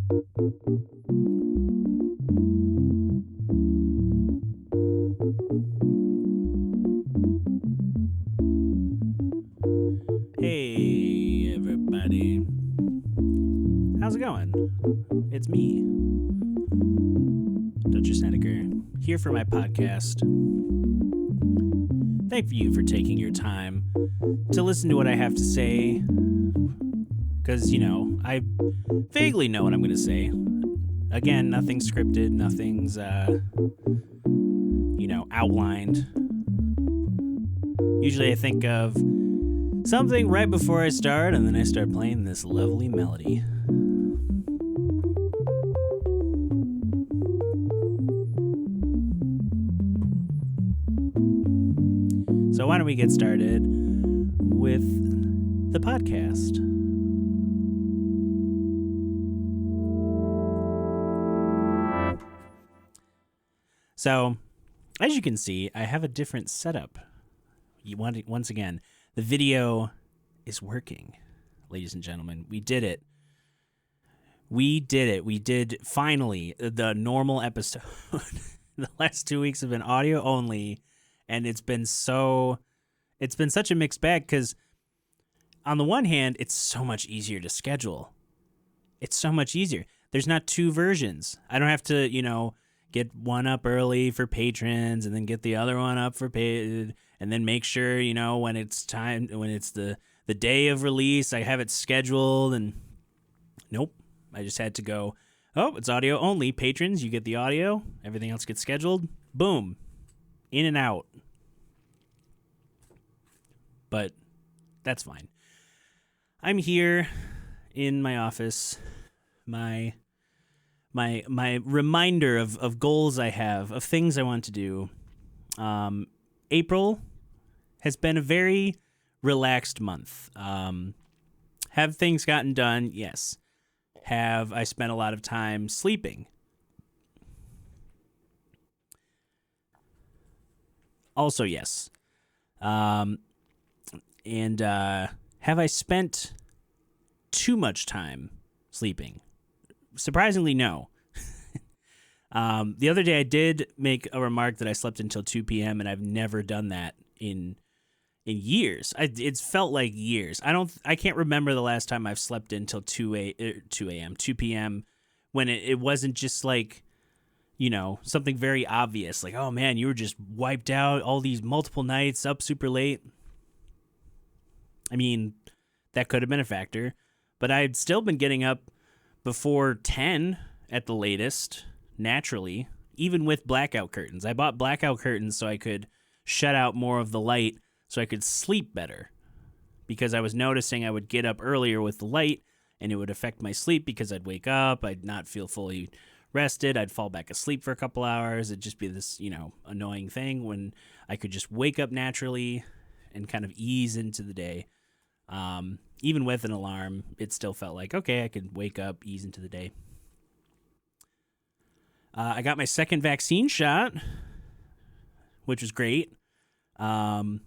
Hey, everybody. How's it going? It's me, Dr. Snedeker, here for my podcast. Thank you for taking your time to listen to what I have to say, because, I vaguely know what I'm going to say. Again, nothing's scripted, nothing's, outlined. Usually I think of something right before I start, and then I start playing this lovely melody. So why don't we get started with the podcast? So, as you can see, I have a different setup. Once again, the video is working, ladies and gentlemen. We did it. We did finally the normal episode. The last 2 weeks have been audio only, and it's been such a mixed bag because on the one hand, it's so much easier to schedule. It's so much easier. There's not two versions. I don't have to, get one up early for patrons and then get the other one up for paid, and then make sure, when it's time, when it's the day of release, I have it scheduled. And nope, I just had to go, oh, it's audio only. Patrons, you get the audio. Everything else gets scheduled. Boom. In and out. But that's fine. I'm here in my office. My reminder of goals I have, of things I want to do. April has been a very relaxed month. Have things gotten done? Yes. Have I spent a lot of time sleeping? Also, yes. And have I spent too much time sleeping? Surprisingly, no. The other day I did make a remark that I slept until 2 p.m. and I've never done that in years. It's felt like years. I can't remember the last time I've slept until 2 p.m. when it wasn't just like, something very obvious. Like, oh man, you were just wiped out all these multiple nights up super late. I mean, that could have been a factor, but I'd still been getting up before 10 at the latest, naturally, even with blackout curtains. I bought blackout curtains so I could shut out more of the light so I could sleep better, because I was noticing I would get up earlier with the light and it would affect my sleep because I'd wake up, I'd not feel fully rested, I'd fall back asleep for a couple hours. It'd just be this, annoying thing when I could just wake up naturally and kind of ease into the day. Even with an alarm, it still felt like, okay, I could wake up, ease into the day. I got my second vaccine shot, which was great. It's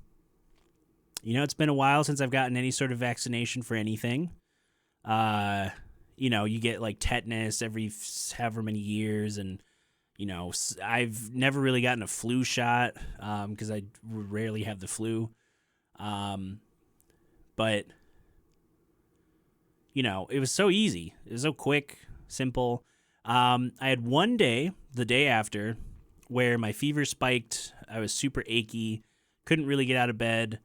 been a while since I've gotten any sort of vaccination for anything. You get like tetanus every however many years, and, I've never really gotten a flu shot, because I rarely have the flu. But, it was so easy. It was so quick, simple. I had one day, the day after, where my fever spiked. I was super achy, couldn't really get out of bed,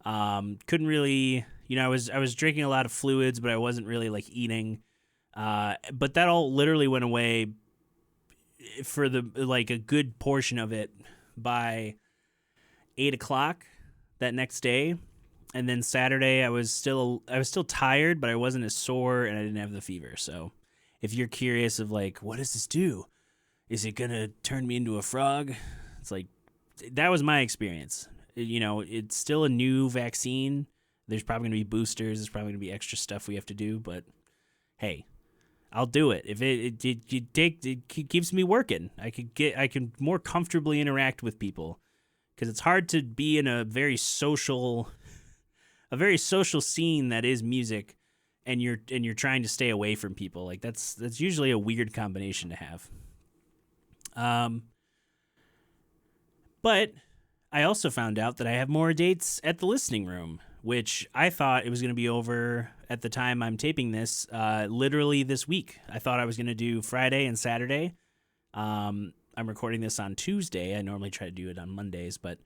couldn't really, I was drinking a lot of fluids, but I wasn't really like eating. But that all literally went away for a good portion of it by 8:00 that next day. And then Saturday, I was still tired, but I wasn't as sore, and I didn't have the fever. So, if you're curious of like, what does this do? Is it gonna turn me into a frog? It's like, that was my experience. It's still a new vaccine. There's probably gonna be boosters. There's probably gonna be extra stuff we have to do. But hey, I'll do it. If it keeps me working, I can more comfortably interact with people, because it's hard to be in a very social scene that is music and you're trying to stay away from people. Like that's usually a weird combination to have. But I also found out that I have more dates at the listening room, which I thought it was going to be over at the time I'm taping this, literally this week. I thought I was going to do Friday and Saturday. I'm recording this on Tuesday. I normally try to do it on Mondays, but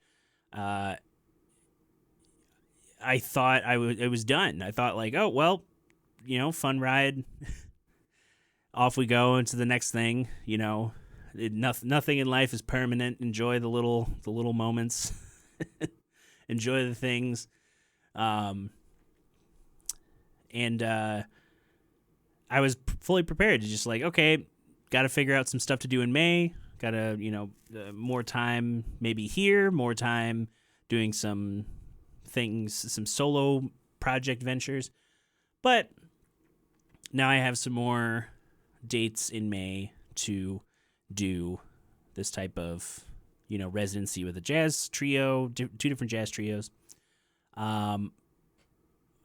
I thought it was done. I thought like, oh, well, fun ride. Off we go into the next thing, nothing in life is permanent. Enjoy the little moments. Enjoy the things. And I was fully prepared to just like, okay, got to figure out some stuff to do in May. Got to, more time maybe here, more time doing some things, some solo project ventures. But now I have some more dates in May to do this type of, residency with a jazz trio, two different jazz trios. I'm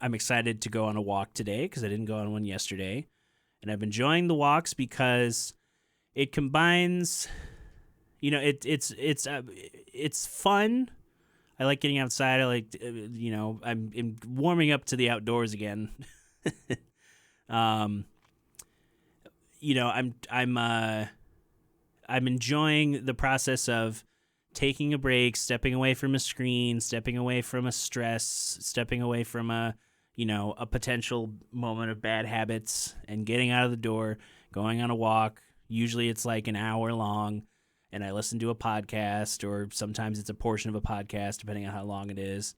excited to go on a walk today because I didn't go on one yesterday. And I've been enjoying the walks because it combines, it's fun. I like getting outside. I like, I'm warming up to the outdoors again. I'm enjoying the process of taking a break, stepping away from a screen, stepping away from a stress, stepping away from a potential moment of bad habits, and getting out of the door, going on a walk. Usually it's like an hour long, and I listen to a podcast, or sometimes it's a portion of a podcast, depending on how long it is.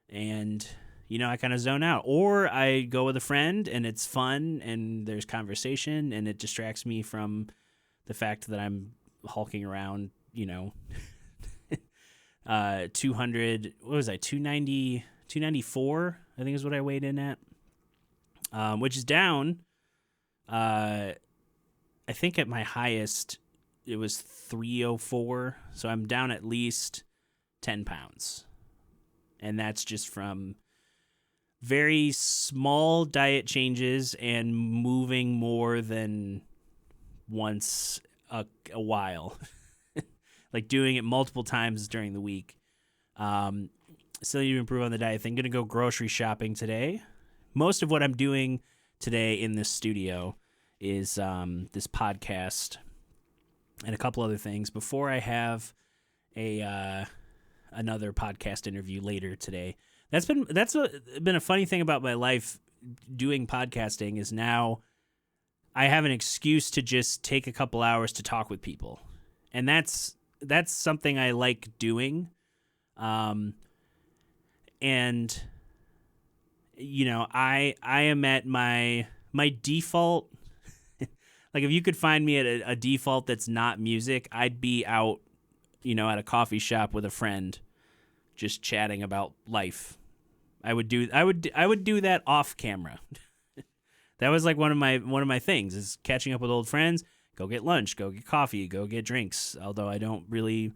And, I kind of zone out. Or I go with a friend, and it's fun, and there's conversation, and it distracts me from the fact that I'm hulking around, 200, what was I, 290, 294, I think is what I weighed in at, which is down. I think at my highest, it was 304, so I'm down at least 10 pounds. And that's just from very small diet changes and moving more than once a while. Like doing it multiple times during the week. Still need to improve on the diet thing. Going to go grocery shopping today. Most of what I'm doing today in this studio is this podcast and a couple other things before I have another podcast interview later today. That's been a funny thing about my life doing podcasting is now I have an excuse to just take a couple hours to talk with people. And that's something I like doing. And I am at my default. Like if you could find me at a default that's not music, I'd be out, at a coffee shop with a friend, just chatting about life. I would do that off camera. That was like one of my things is catching up with old friends, go get lunch, go get coffee, go get drinks. Although I don't really,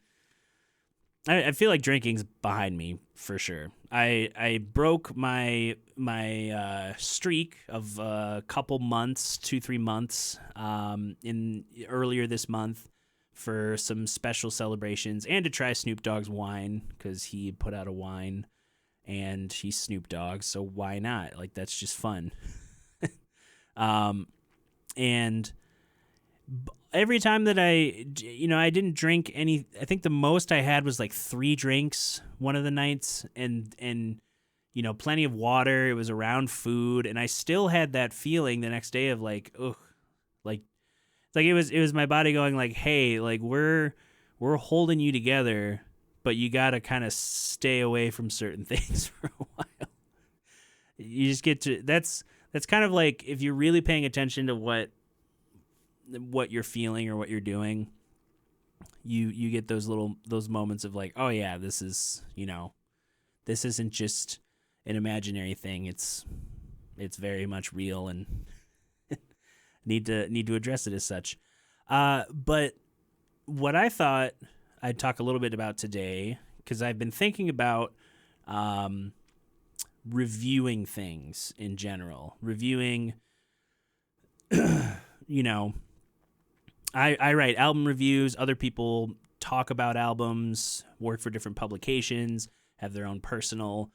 I feel like drinking's behind me for sure. I broke my streak of a couple months, 2-3 months, in earlier this month for some special celebrations and to try Snoop Dogg's wine because he put out a wine and he's Snoop Dogg, so why not? Like that's just fun. And every time that I didn't drink any, I think the most I had was like 3 drinks one of the nights and plenty of water. It was around food. And I still had that feeling the next day of like, ugh, like it was my body going like, hey, like we're holding you together, but you got to kind of stay away from certain things for a while. You just get to, that's kind of like if you're really paying attention to what you're feeling or what you're doing, you get those moments of like, oh yeah, this is, this isn't just an imaginary thing. It's very much real and need to address it as such. But what I thought I'd talk a little bit about today, because I've been thinking about reviewing things in general. Reviewing, you know, I write album reviews. Other people talk about albums, work for different publications, have their own personal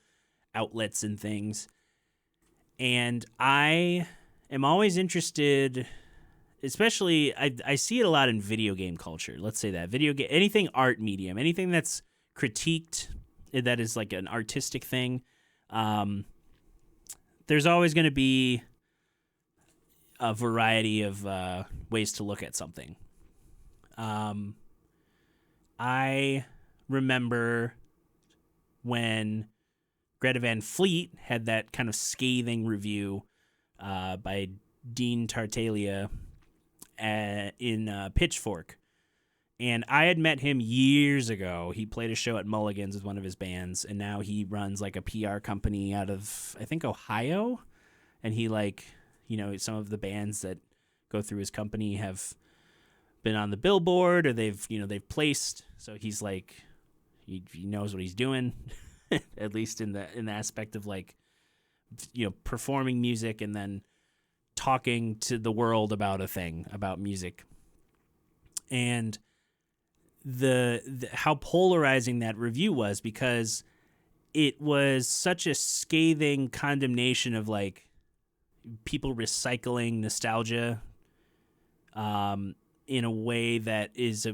outlets and things. And I am always interested, especially I see it a lot in video game culture. Let's say that video game, anything art medium, anything that's critiqued, that is like an artistic thing. There's always going to be a variety of ways to look at something. I remember when Greta Van Fleet had that kind of scathing review by Dean Tartaglia in Pitchfork. And I had met him years ago. He played a show at Mulligan's with one of his bands, and now he runs like a PR company out of, I think, Ohio. And he some of the bands that go through his company have been on the Billboard, or they've placed. So he's like, he knows what he's doing, at least in the aspect of performing music and then talking to the world about music. And the how polarizing that review was, because it was such a scathing condemnation of people recycling nostalgia in a way that is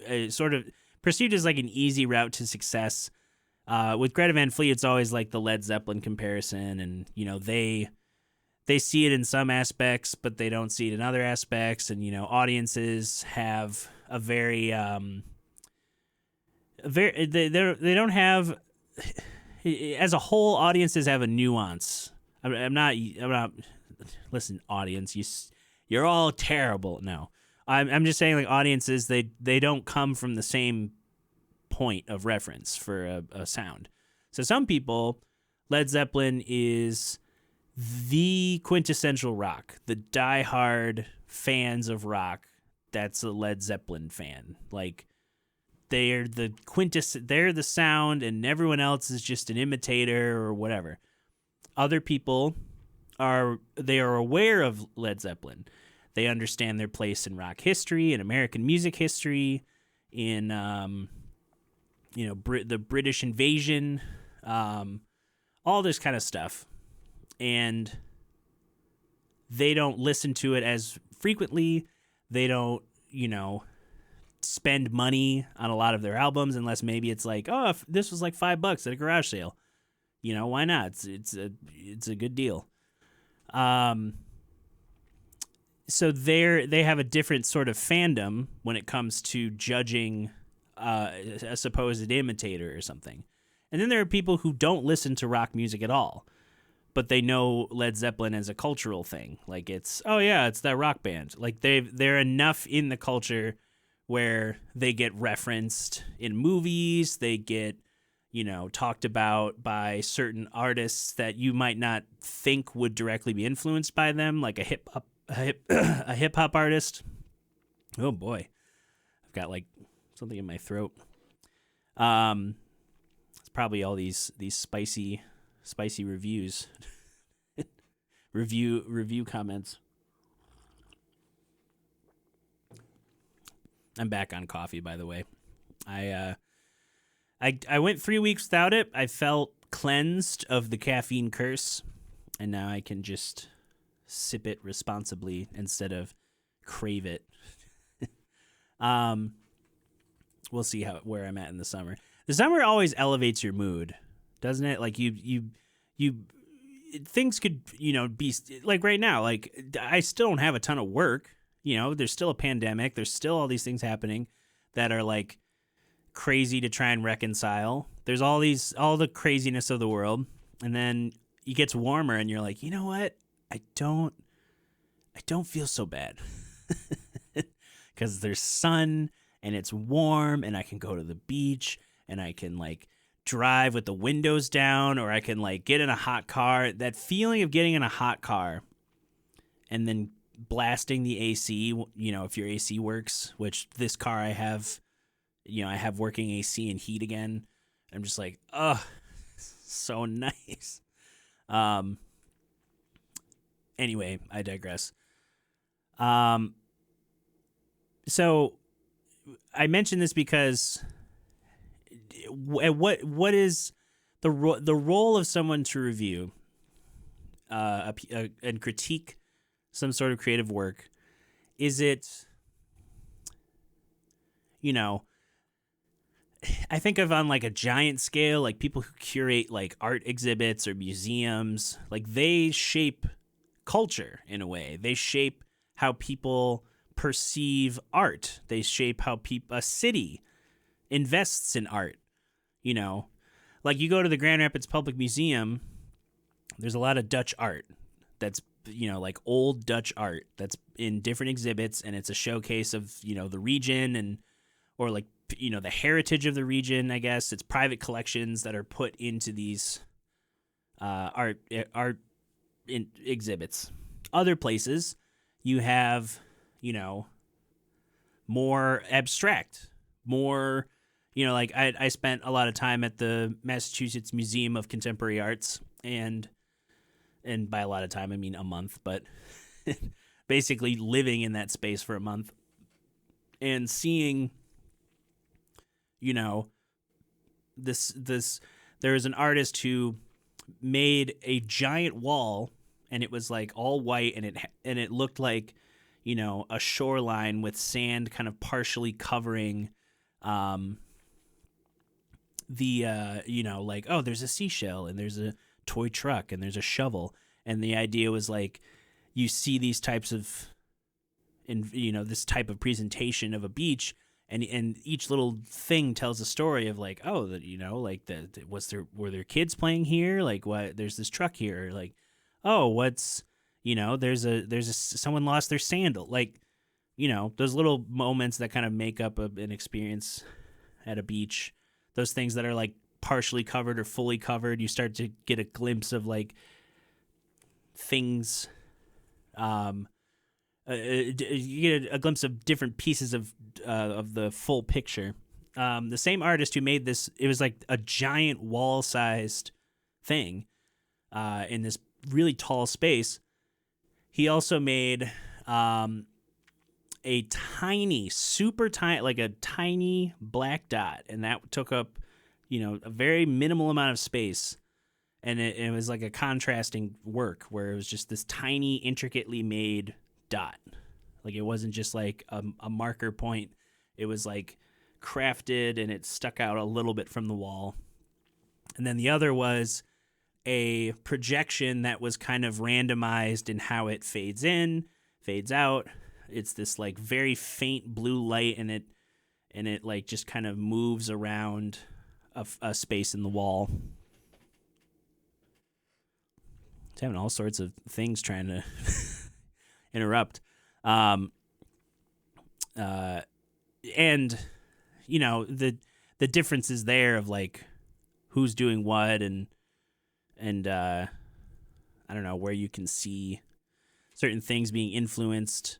a sort of perceived as an easy route to success. With Greta Van Fleet, it's always the Led Zeppelin comparison, and they see it in some aspects, but they don't see it in other aspects, and audiences have a very they don't have, as a whole, audiences have a nuance. I'm not listen, audience, you're all terrible. No, I'm just saying audiences, they don't come from the same point of reference for a sound. So some people, Led Zeppelin is the quintessential rock. The diehard fans of rock, that's a Led Zeppelin fan. They're they're the sound, and everyone else is just an imitator or whatever. Other people are aware of Led Zeppelin. They understand their place in rock history, in American music history, in the British invasion, all this kind of stuff. And they don't listen to it as frequently. They don't, spend money on a lot of their albums unless maybe it's if this was $5 at a garage sale. Why not? It's a good deal. So they have a different sort of fandom when it comes to judging a supposed imitator or something. And then there are people who don't listen to rock music at all, but they know Led Zeppelin as a cultural thing. It's that rock band. They're enough in the culture where they get referenced in movies, they get, talked about by certain artists that you might not think would directly be influenced by them, like a hip hop artist. Oh boy, I've got something in my throat. It's probably all these spicy reviews, review comments. I'm back on coffee, by the way. I went 3 weeks without it. I felt cleansed of the caffeine curse, and now I can just sip it responsibly instead of crave it. We'll see where I'm at in the summer. The summer always elevates your mood, doesn't it? You things could, be right now. I still don't have a ton of work. There's still a pandemic. There's still all these things happening that are crazy to try and reconcile. There's all the craziness of the world. And then it gets warmer and you're you know what? I don't feel so bad because there's sun and it's warm and I can go to the beach and I can drive with the windows down, or I can get in a hot car. That feeling of getting in a hot car and then blasting the AC, if your AC works, which this car I have, I have working AC and heat again. I'm just oh, so nice. Um, anyway, I digress. Um, so I mentioned this because what is the role of someone to review and critique some sort of creative work? Is it, you know, I think of on like a giant scale, like people who curate like art exhibits or museums, like they shape culture in a way. They shape how people perceive art. They shape how a city invests in art. You know, like you go to the Grand Rapids Public Museum, there's a lot of Dutch art that's, like old Dutch art that's in different exhibits, and it's a showcase of, the region and, or like, the heritage of the region, I guess. It's private collections that are put into these art exhibits. Other places, you have, more abstract, more, like I spent a lot of time at the Massachusetts Museum of Contemporary Arts, and by a lot of time I mean a month, but basically living in that space for a month and seeing, this there was an artist who made a giant wall, and it was like all white, and it looked like, a shoreline with sand kind of partially covering the like, oh, there's a seashell and there's a toy truck and there's a shovel, and the idea was like you see these types of this type of presentation of a beach, and each little thing tells a story of like, oh, like were there kids playing here, like what, there's this truck here, like, oh, what's, there's a someone lost their sandal, like, those little moments that kind of make up an experience at a beach, those things that are like partially covered or fully covered. You start to get a glimpse of like things, you get a glimpse of different pieces of the full picture. The same artist who made this, it was like a giant wall-sized thing in this really tall space. He also made a tiny, super tiny, like a tiny black dot, and that took up, a very minimal amount of space. And it was like a contrasting work where it was just this tiny, intricately made dot. Like it wasn't just like a marker point. It was like crafted, and it stuck out a little bit from the wall. And then the other was a projection that was kind of randomized in how it fades in, fades out. It's this like very faint blue light, and it like just kind of moves around a space in the wall. It's having all sorts of things trying to interrupt. And the differences there of like who's doing what, and I don't know, where you can see certain things being influenced.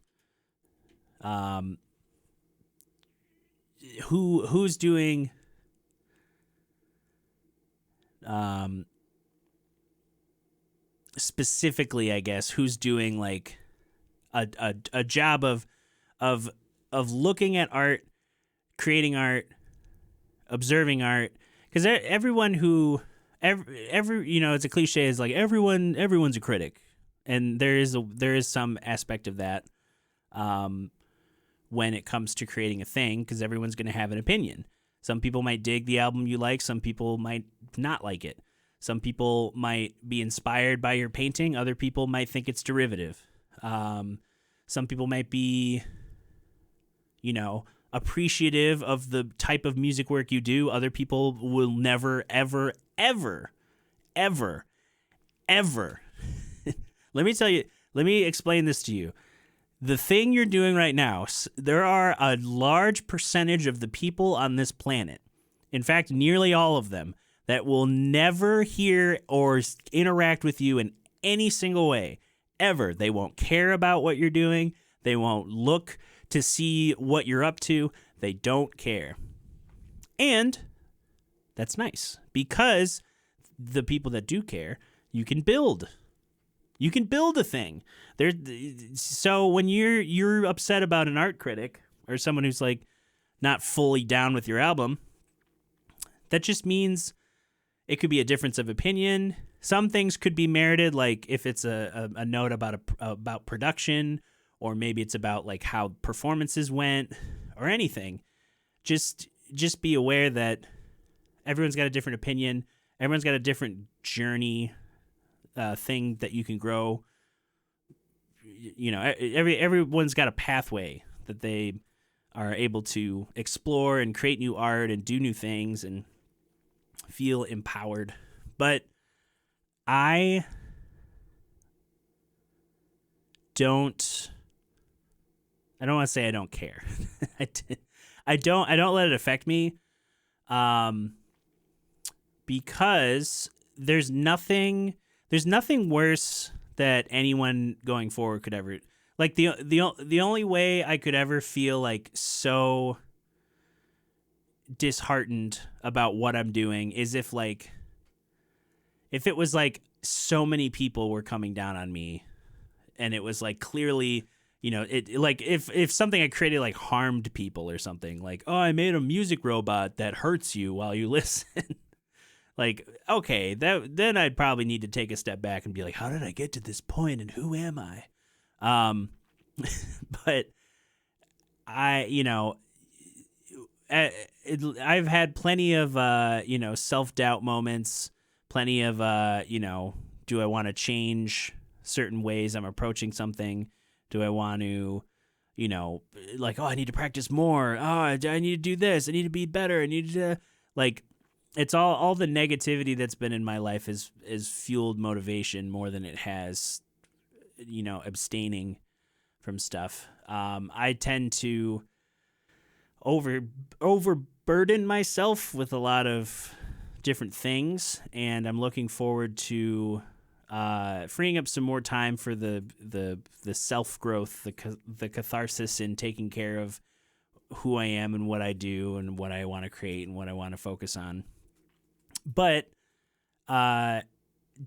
Who's doing specifically, I guess, who's doing like a job of looking at art, creating art, observing art, because everyone who every it's a cliche, is like everyone's a critic, and there is some aspect of that when it comes to creating a thing, because everyone's going to have an opinion. Some people might dig the album you like, some people might not like it. Some people might be inspired by your painting, other people might think it's derivative. Some people might be, appreciative of the type of music work you do. Other people will never, ever, ever, ever, ever. Let me explain this to you. The thing you're doing right now, there are a large percentage of the people on this planet, in fact, nearly all of them, that will never hear or interact with you in any single way, ever. They won't care about what you're doing. They won't look to see what you're up to. They don't care. And that's nice, because the people that do care You can build. You can build a thing. So when you're upset about an art critic or someone who's like not fully down with your album, that just means it could be a difference of opinion. Some things could be merited, like if it's a note about production, or maybe it's about like how performances went, or anything. Just be aware that everyone's got a different opinion. Everyone's got a different journey, thing that you can grow. Everyone's got a pathway that they are able to explore and create new art and do new things and feel empowered. But I don't want to say I don't care. I don't let it affect me, because there's nothing worse that anyone going forward could ever, like, the only way I could ever feel like so disheartened about what I'm doing is if it was like so many people were coming down on me, and it was like clearly, it like if something I created like harmed people or something, like, oh, I made a music robot that hurts you while you listen. Like, okay, then I'd probably need to take a step back and be like, how did I get to this point and who am I? But I've had plenty of, self-doubt moments, plenty of, do I want to change certain ways I'm approaching something? Do I want to, like, oh, I need to practice more. Oh, I need to do this. I need to be better. I need to, like, it's all the negativity that's been in my life is fueled motivation more than it has, abstaining from stuff. I tend to overburden myself with a lot of different things, and I'm looking forward to freeing up some more time for the self-growth, the catharsis in taking care of who I am and what I do and what I want to create and what I want to focus on. But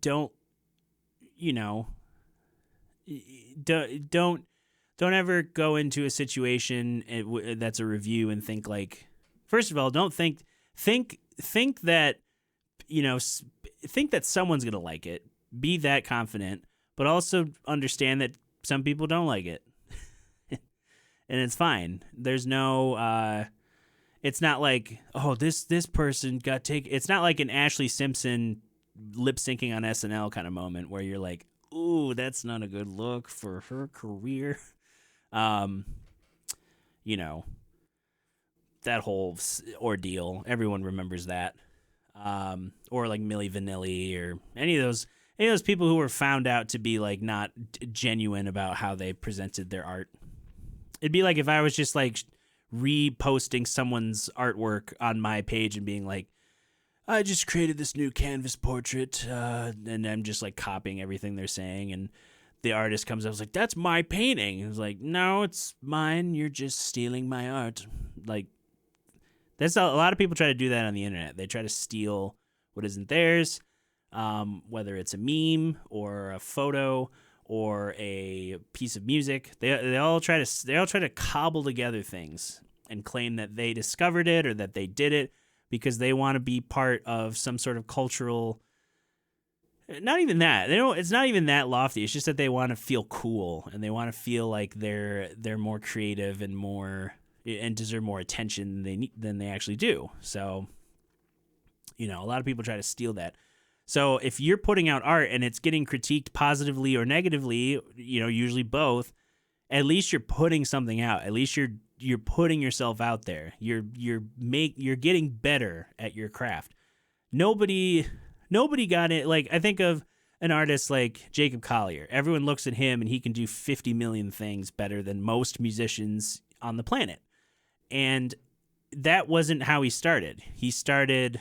don't ever go into a situation that's a review and think like, first of all, don't think that, think that someone's going to like it. Be that confident, but also understand that some people don't like it. And it's fine. There's no, it's not like, oh, this person got taken. It's not like an Ashley Simpson lip syncing on SNL kind of moment where you're like, ooh, that's not a good look for her career. That whole ordeal, everyone remembers that. Or like Milli Vanilli or any of those people who were found out to be like not genuine about how they presented their art. It'd be like if I was just like reposting someone's artwork on my page and being like, I just created this new canvas portrait, and I'm just like copying everything they're saying, and the artist comes up and is like, that's my painting. It was like, no, it's mine. You're just stealing my art. Like, that's a lot of people try to do that on the internet. They try to steal what isn't theirs, whether it's a meme or a photo or a piece of music. They all try to cobble together things and claim that they discovered it or that they did it because they want to be part of some sort of cultural. Not even that. It's not even that lofty. It's just that they want to feel cool and they want to feel like they're more creative and deserve more attention than they actually do. So, a lot of people try to steal that. So if you're putting out art and it's getting critiqued positively or negatively, usually both, at least you're putting something out. At least you're putting yourself out there. You're getting better at your craft. Nobody got it. Like, I think of an artist like Jacob Collier. Everyone looks at him and he can do 50 million things better than most musicians on the planet. And that wasn't how he started. He started,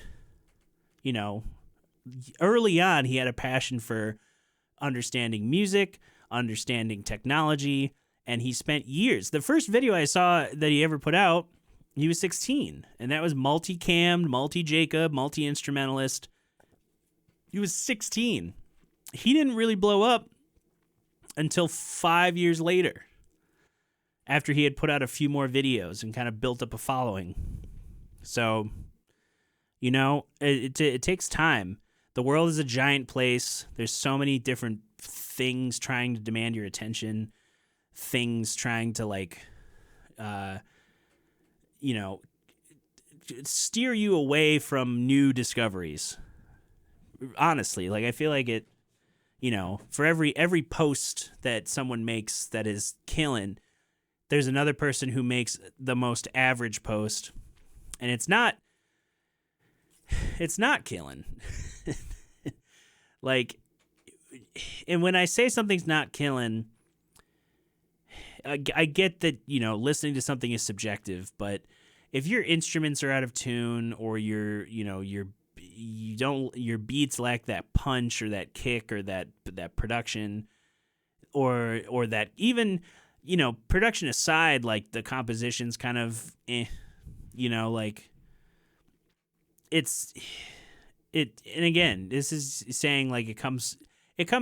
early on, he had a passion for understanding music, understanding technology, and he spent years. The first video I saw that he ever put out, he was 16, and that was multi-cammed, multi-Jacob, multi-instrumentalist. He was 16, he didn't really blow up until 5 years later, after he had put out a few more videos and kind of built up a following. So, you know, it takes time. The world is a giant place. There's so many different things trying to demand your attention, things trying to, like, you know, steer you away from new discoveries. Honestly, like, I feel like it, you know, for every post that someone makes that is killing, there's another person who makes the most average post, and it's not killing. Like, and when I say something's not killing, I get that, you know, listening to something is subjective, but if your instruments are out of tune, or your beats lack that punch or that kick or that production, or that, even, you know, production aside, like the composition's kind of you know, like, and again, this is saying, like, it comes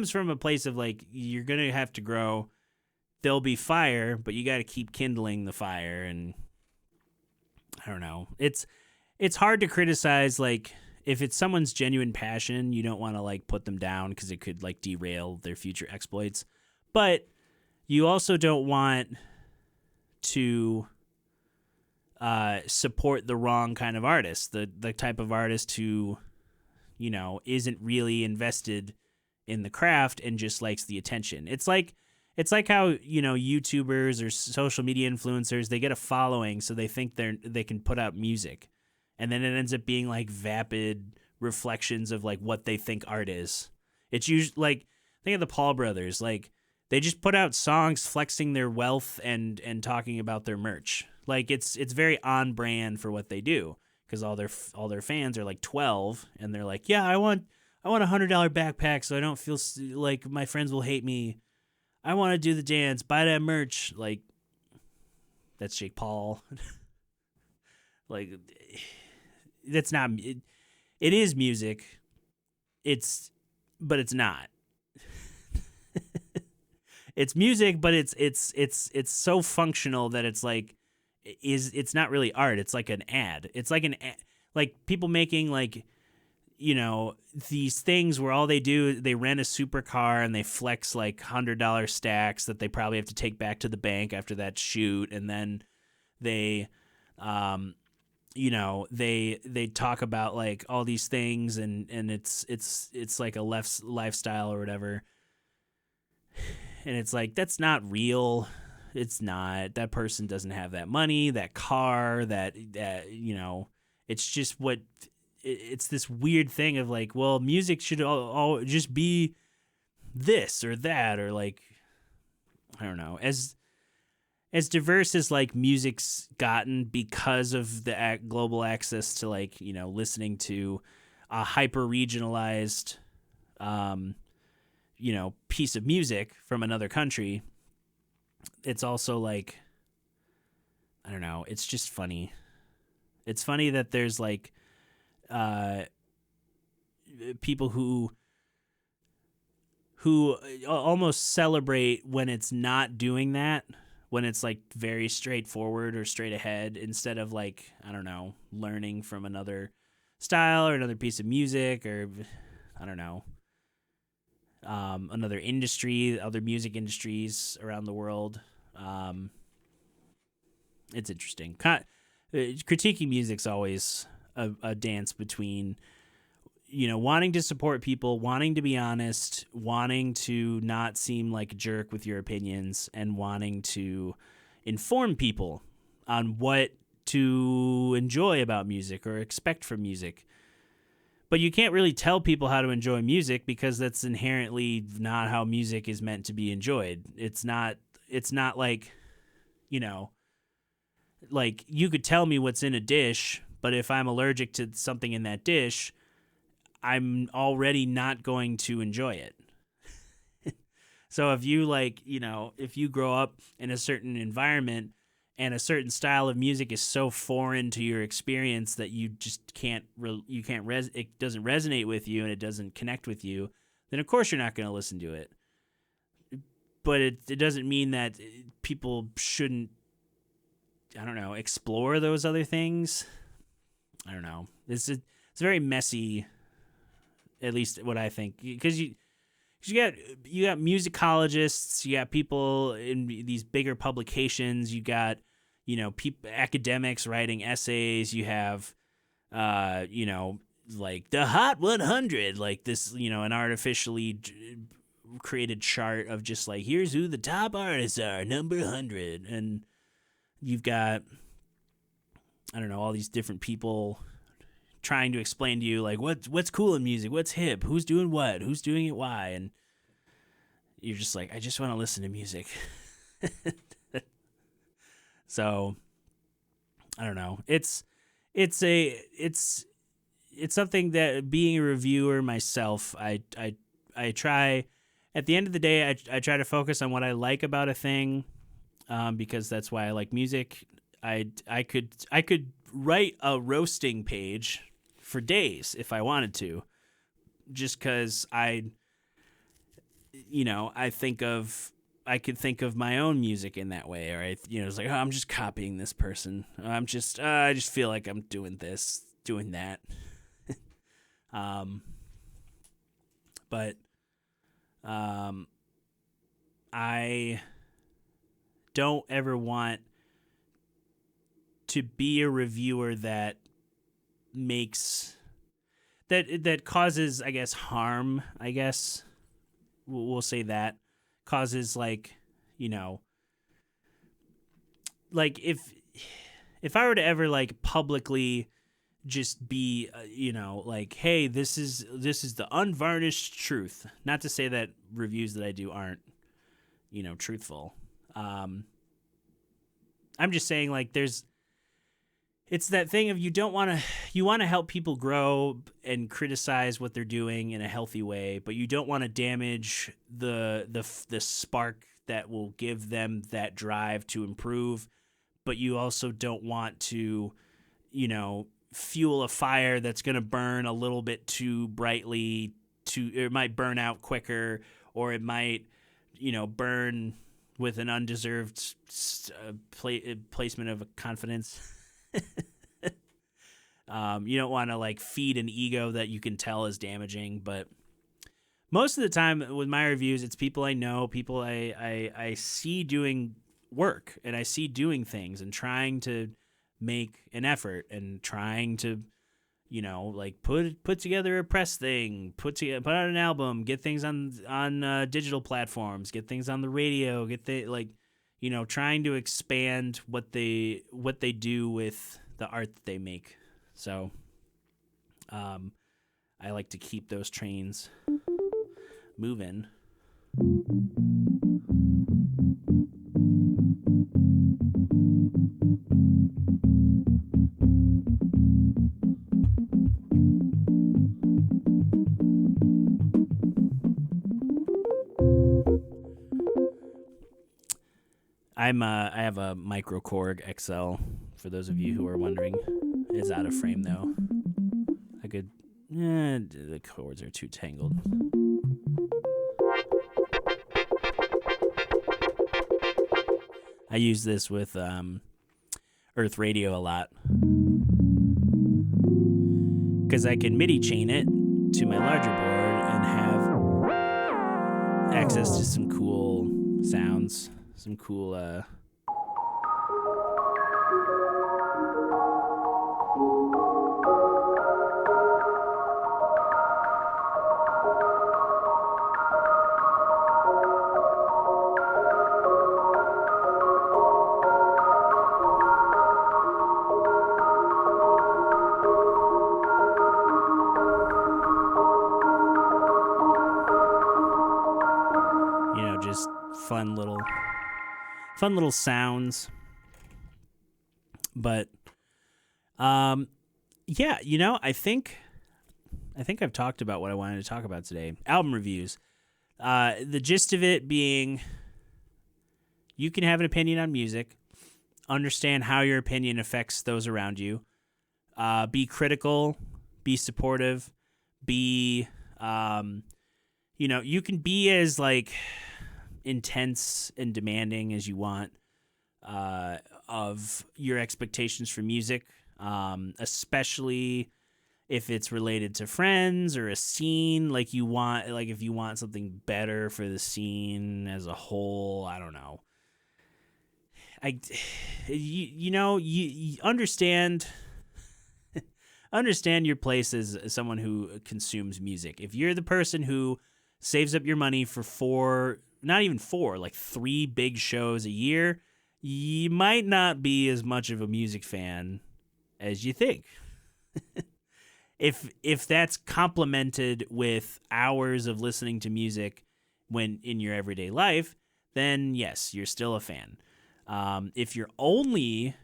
from a place of, like, you're gonna have to grow. There'll be fire, but you got to keep kindling the fire. And I don't know. It's hard to criticize, like, if it's someone's genuine passion, you don't want to, like, put them down because it could, like, derail their future exploits. But you also don't want to support the wrong kind of artist, the type of artist who, you know, isn't really invested in the craft and just likes the attention. It's like how, you know, YouTubers or social media influencers, they get a following, so they think they can put out music, and then it ends up being like vapid reflections of, like, what they think art is. It's usually, like, think of the Paul brothers, like, they just put out songs flexing their wealth and talking about their merch. Like, it's very on brand for what they do, because all their fans are like 12, and they're like, yeah, I want a $100 backpack so I don't feel like my friends will hate me. I want to do the dance, buy that merch. Like, that's Jake Paul. Like, that's not it. It is music. But it's not. It's music, but it's so functional that it's like, it's not really art. It's like an ad. It's like like people making, like, you know, these things where all they do, they rent a supercar and they flex, like, $100 stacks that they probably have to take back to the bank after that shoot, and then they, you know, they talk about, like, all these things, and it's like a lifestyle or whatever, and it's like, that's not real. It's not. That person doesn't have that money, that car, that you know, it's just what. It's this weird thing of, like, well, music should all just be this or that, or, like, I don't know, as diverse as, like, music's gotten because of the global access to, like, you know, listening to a hyper regionalized you know, piece of music from another country. It's also, like, I don't know, it's just funny. It's funny that there's, like, people who almost celebrate when it's not doing that, when it's, like, very straightforward or straight ahead, instead of, like, I don't know, learning from another style or another piece of music, or I don't know, another industry, other music industries around the world. It's interesting. Critiquing music's always a dance between, you know, wanting to support people, wanting to be honest, wanting to not seem like a jerk with your opinions, and wanting to inform people on what to enjoy about music or expect from music. But you can't really tell people how to enjoy music, because that's inherently not how music is meant to be enjoyed. It's not like, you know, like, you could tell me what's in a dish, but if I'm allergic to something in that dish, I'm already not going to enjoy it. So if you, like, you know, if you grow up in a certain environment and a certain style of music is so foreign to your experience that you just it doesn't resonate with you and it doesn't connect with you, then of course you're not going to listen to it. But it doesn't mean that people shouldn't, I don't know, explore those other things. I don't know. It's very messy, at least what I think, because you got musicologists, you got people in these bigger publications, you got academics writing essays, you have like the Hot 100, like this, an artificially created chart of just like, here's who the top artists are, number 100, and you've got, I don't know, all these different people trying to explain to you like what's cool in music, what's hip, who's doing what, who's doing it, why, and you're just like, I just want to listen to music. So I don't know. It's something that, being a reviewer myself, I try, at the end of the day, I try to focus on what I like about a thing, because that's why I like music. I could write a roasting page for days if I wanted to, just because I could think of my own music in that way, or it's like, oh, I'm just copying this person. I just feel like I'm doing this, doing that. But I don't ever want to be a reviewer that makes that causes, I guess, harm. I guess we'll say that causes, like, like if I were to ever like publicly just be like, hey, this is the unvarnished truth. Not to say that reviews that I do aren't truthful. I'm just saying, like, it's that thing of you want to help people grow and criticize what they're doing in a healthy way, but you don't want to damage the spark that will give them that drive to improve, but you also don't want to fuel a fire that's going to burn a little bit too brightly, it might burn out quicker, or it might burn with an undeserved placement of confidence. You don't want to like feed an ego that you can tell is damaging, but most of the time with my reviews, it's people I know, people I see doing work, and I see doing things and trying to make an effort and trying to like put together a press thing, put out an album, get things on digital platforms, get things on the radio, trying to expand what they do with the art that they make. So I like to keep those trains moving. I have a Micro Korg XL, for those of you who are wondering. It's out of frame though. The chords are too tangled. I use this with Earth Radio a lot, because I can MIDI chain it to my larger board and have access to some cool sounds, some cool just fun little sounds. But yeah, I think I've talked about what I wanted to talk about today. Album reviews. The gist of it being, you can have an opinion on music, understand how your opinion affects those around you, be critical, be supportive, be you can be as like intense and demanding as you want of your expectations for music, especially if it's related to friends or a scene. Like if you want something better for the scene as a whole. I don't know. You understand your place as someone who consumes music. If you're the person who saves up your money for not even 4, like 3 big shows a year, you might not be as much of a music fan as you think. If that's complemented with hours of listening to music when in your everyday life, then yes, you're still a fan. If you're only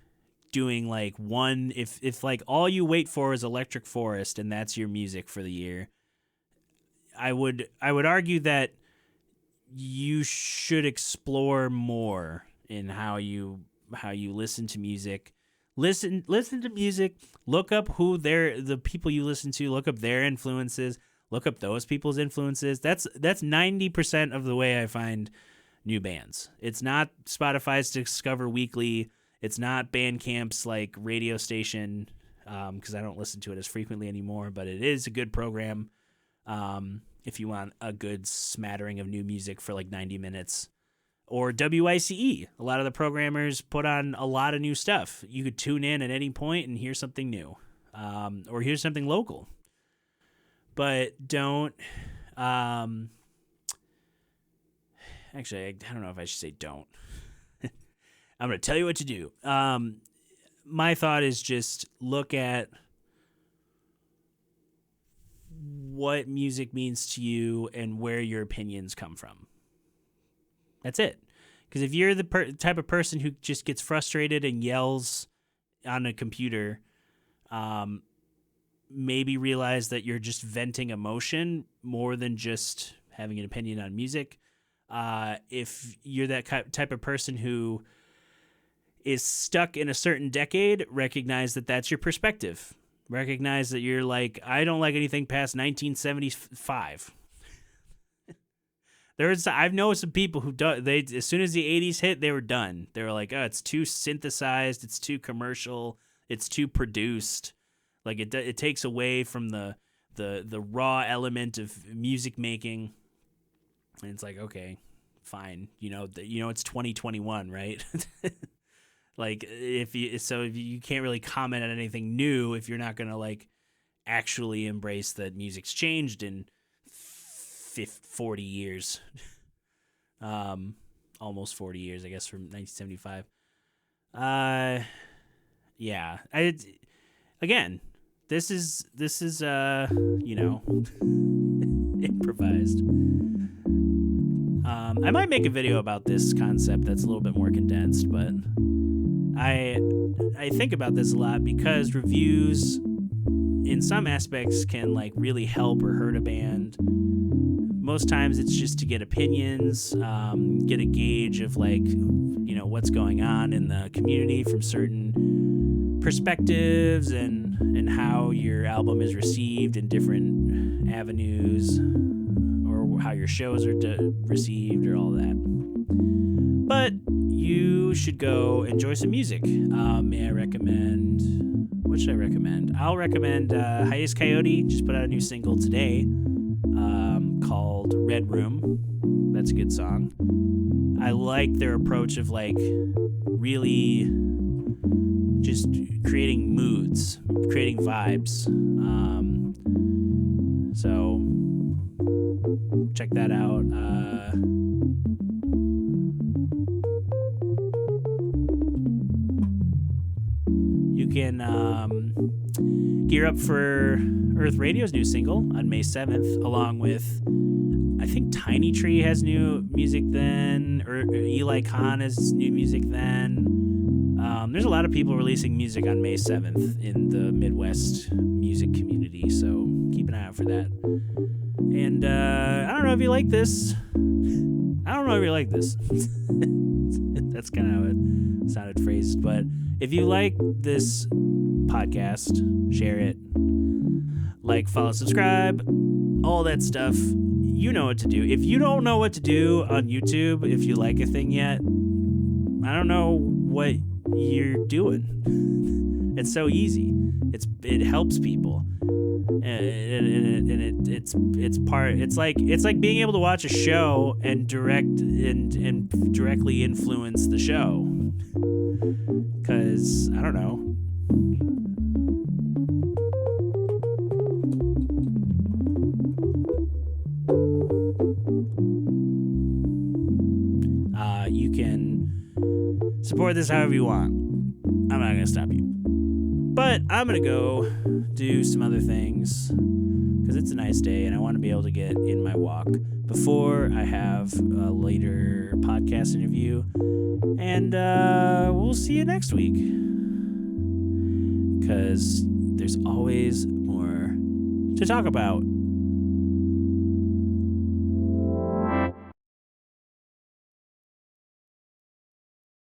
doing like one, if like all you wait for is Electric Forest and that's your music for the year, I would argue that you should explore more in how you listen to music. Listen to music. Look up who the people you listen to. Look up their influences. Look up those people's influences. That's 90% of the way I find new bands. It's not Spotify's Discover Weekly. It's not Bandcamp's like radio station, because I don't listen to it as frequently anymore. But it is a good program if you want a good smattering of new music for like 90 minutes. Or WICE. A lot of the programmers put on a lot of new stuff. You could tune in at any point and hear something new, or hear something local. But don't. Actually, I don't know if I should say don't. I'm going to tell you what to do. My thought is just look at what music means to you and where your opinions come from. That's it. Because if you're the type of person who just gets frustrated and yells on a computer, maybe realize that you're just venting emotion more than just having an opinion on music. If you're that type of person who is stuck in a certain decade, recognize that that's your perspective. Recognize that you're like, I don't like anything past 1975. I've known some people who as soon as the 80s hit, they were done. They were like, oh, it's too synthesized, it's too commercial, it's too produced. Like it takes away from the raw element of music making. And it's like, okay, fine. It's 2021, right? Like if you can't really comment on anything new if you're not going to like actually embrace that music's changed in 40 years. Almost 40 years, I guess, from 1975. Yeah. Again, this is improvised. I might make a video about this concept that's a little bit more condensed, but I think about this a lot because reviews in some aspects can like really help or hurt a band. Most times it's just to get opinions, get a gauge of like, what's going on in the community from certain perspectives and how your album is received in different avenues, or how your shows are received, or all that. But you should go enjoy some music. May I recommend? What should I recommend? I'll recommend Hiatus Coyote. Just put out a new single today called Red Room. That's a good song. I like their approach of like really just creating moods, creating vibes. So check that out. You can gear up for Earth Radio's new single on May 7th, along with, I think Tiny Tree has new music then, or Eli Khan has new music then. There's a lot of people releasing music on May 7th in the Midwest music community, so keep an eye out for that. And I don't know if you like this. That's kind of how it sounded phrased, but if you like this podcast, share it, like, follow, subscribe, all that stuff. you know what to do. If you don't know what to do on YouTube, if you like a thing yet, I don't know what you're doing. It's so easy. It helps people, and it's like being able to watch a show and directly influence the show. Because I don't know. You can support this however you want. I'm not going to stop you. But I'm going to go do some other things because it's a nice day and I want to be able to get in my walk before I have a later podcast interview. And we'll see you next week because there's always more to talk about.